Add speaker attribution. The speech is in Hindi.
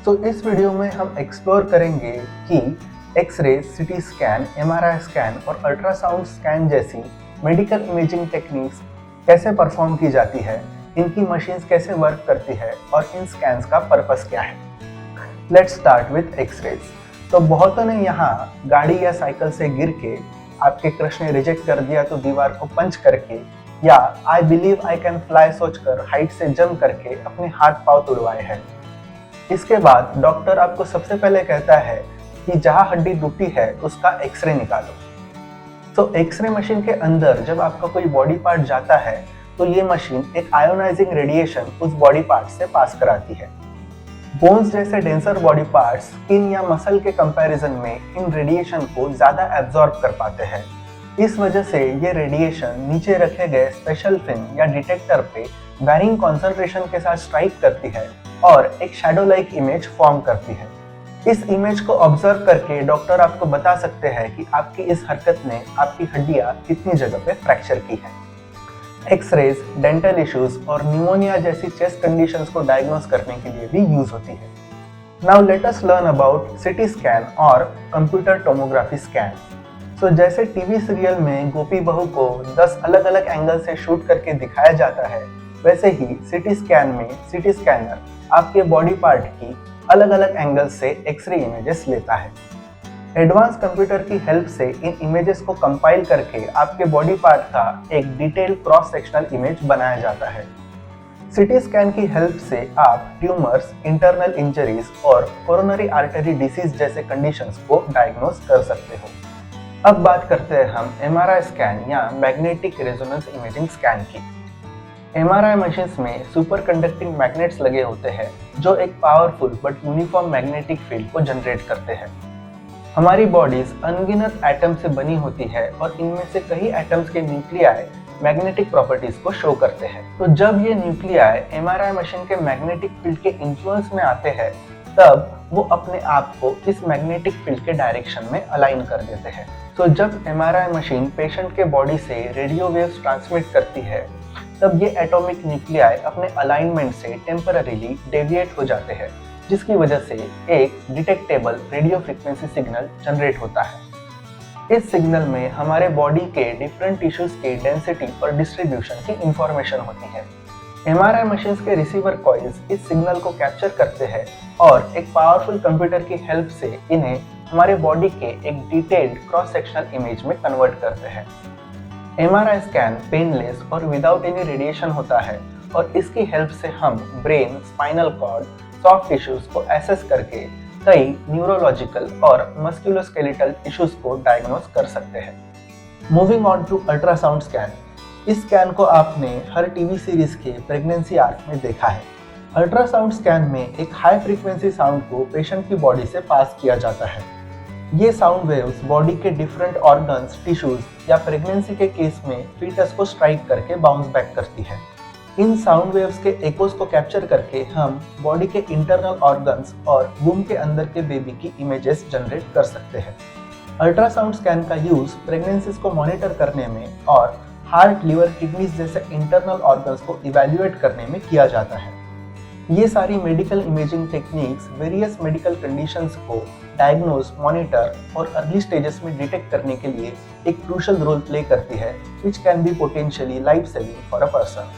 Speaker 1: तो इस वीडियो में हम एक्सप्लोर करेंगे कि X-ray, CT scan, MRI scan और अल्ट्रासाउंड स्कैन जैसी मेडिकल इमेजिंग टेक्निक्स कैसे परफॉर्म की जाती है, इनकी मशीन्स कैसे वर्क करती है और इन स्कैन्स का पर्पस क्या है। Let's start with X-rays. तो बहुतों ने यहाँ गाड़ी या साइकिल से गिर के आपके क्रश ने रिजेक्ट कर दिया तो दीवार को पंच करके या I believe I can fly सोचकर हाइट से जंप करके अपने हाथ पांव तुड़वाए हैं। इसके बाद डॉक्टर आपको सबसे पहले कहता है कि जहां हड्डी टूटी है उसका एक्सरे निकालो। तो एक्सरे मशीन के अंदर जब आपका कोई बॉडी पार्ट जाता है तो ये मशीन एक आयोनाइजिंग रेडिएशन उस बॉडी पार्ट से पास कराती है। बोन्स जैसे डेंसर बॉडी पार्ट्स स्किन या मसल के कंपैरिजन में इन रेडिएशन को ज्यादा एब्जॉर्ब कर पाते हैं। इस वजह से ये रेडिएशन नीचे रखे गए स्पेशल फिन या डिटेक्टर पे वैरिंग कॉन्सेंट्रेशन के साथ स्ट्राइक करती है और एक शैडो लाइक इमेज फॉर्म करती है। इस इमेज को ऑब्जर्व करके डॉक्टर आपको बता सकते हैं कि आपकी इस हरकत ने आपकी हड्डियां कितनी जगह पे फ्रैक्चर की है। एक्सरेज डेंटल इश्यूज और न्यूमोनिया जैसी चेस्ट कंडीशंस को डायग्नोस करने के लिए भी यूज होती है। Now let us learn about CT scan और कंप्यूटर टोमोग्राफी स्कैन। सो जैसे टीवी सीरियल में गोपी बहू को 10 अलग अलग एंगल से शूट करके दिखाया जाता है, वैसे ही सीटी स्कैन में सीटी स्कैनर आपके बॉडी पार्ट की अलग अलग एंगल से एक्सरे इमेजेस लेता है। एडवांस कंप्यूटर की हेल्प से इन इमेजेस को कंपाइल करके आपके बॉडी पार्ट का एक डिटेल क्रॉस सेक्शनल इमेज बनाया जाता है। सीटी स्कैन की हेल्प से आप ट्यूमर्स, इंटरनल इंजरीज और कोरोनरी आर्टरी डिसीज जैसे कंडीशंस को डायग्नोस कर सकते हो। अब बात करते हैं हम एमआरआई स्कैन या मैग्नेटिक रेजोनेंस इमेजिंग स्कैन की। एमआरआई मशीन्स में सुपर कंडक्टिंग मैग्नेट्स लगे होते हैं जो एक powerful but uniform magnetic field को जनरेट करते हैं। हमारी बॉडीज अनगिनत एटम से बनी होती है और इनमें से कई एटम्स के न्यूक्लियाई मैग्नेटिक प्रॉपर्टीज को शो करते हैं। तो जब ये न्यूक्लियाई एमआरआई मशीन के मैग्नेटिक फील्ड के इन्फ्लुएंस में आते हैं, तब वो अपने आप को इस मैग्नेटिक फील्ड के डायरेक्शन में अलाइन कर देते हैं। तो जब एमआरआई मशीन पेशेंट के बॉडी से रेडियो वेव्स ट्रांसमिट करती है, तब ये एटॉमिक न्यूक्लियाई अपने अलाइनमेंट से टेम्पररीली डेविएट हो जाते हैं, जिसकी वजह से एक detectable radio frequency signal generate होता है। इस सिग्नल में हमारे बॉडी के डिफरेंट टिश्यूज की डेंसिटी और डिस्ट्रीब्यूशन की इंफॉर्मेशन होती है। एमआरआई मशीन्स के रिसीवर कॉइल्स इस सिग्नल को कैप्चर करते हैं और एक पावरफुल कंप्यूटर की हेल्प से इन्हें हमारे बॉडी के एक डिटेल्ड क्रॉस सेक्शनल इमेज में कन्वर्ट करते हैं। एमआरआई स्कैन पेनलेस और विदाउट एनी रेडिएशन होता है और इसकी हेल्प से हम brain, spinal cord, soft tissues को एसेस करके कई न्यूरोलॉजिकल और मस्कुलोस्केलेटल इश्यूज को डायग्नोस कर सकते हैं। Moving on to ultrasound scan. इस स्कैन को आपने हर टीवी सीरीज के प्रेगनेंसी आर्क में देखा है। अल्ट्रासाउंड स्कैन में एक हाई फ्रीक्वेंसी साउंड को पेशेंट की बॉडी से पास किया जाता है। ये साउंड वेव्स बॉडी के डिफरेंट ऑर्गन्स, टिश्यूज या प्रेगनेंसी के केस में फीटस को स्ट्राइक करके बाउंस बैक करती है। इन साउंड वेव्स के एकोस को कैप्चर करके हम बॉडी के इंटरनल ऑर्गन्स और वूम के अंदर के बेबी की इमेजेस जनरेट कर सकते हैं। अल्ट्रासाउंड स्कैन का यूज प्रेगनेंसीज को मॉनिटर करने में और हार्ट, लिवर, किडनीज जैसे इंटरनल ऑर्गन्स को इवैल्यूएट करने में किया जाता है। ये सारी medical imaging techniques various medical conditions को डायग्नोज, मॉनिटर और अर्ली स्टेजेस में डिटेक्ट करने के लिए एक क्रूशियल रोल प्ले करती है, which can be potentially life-saving for a person.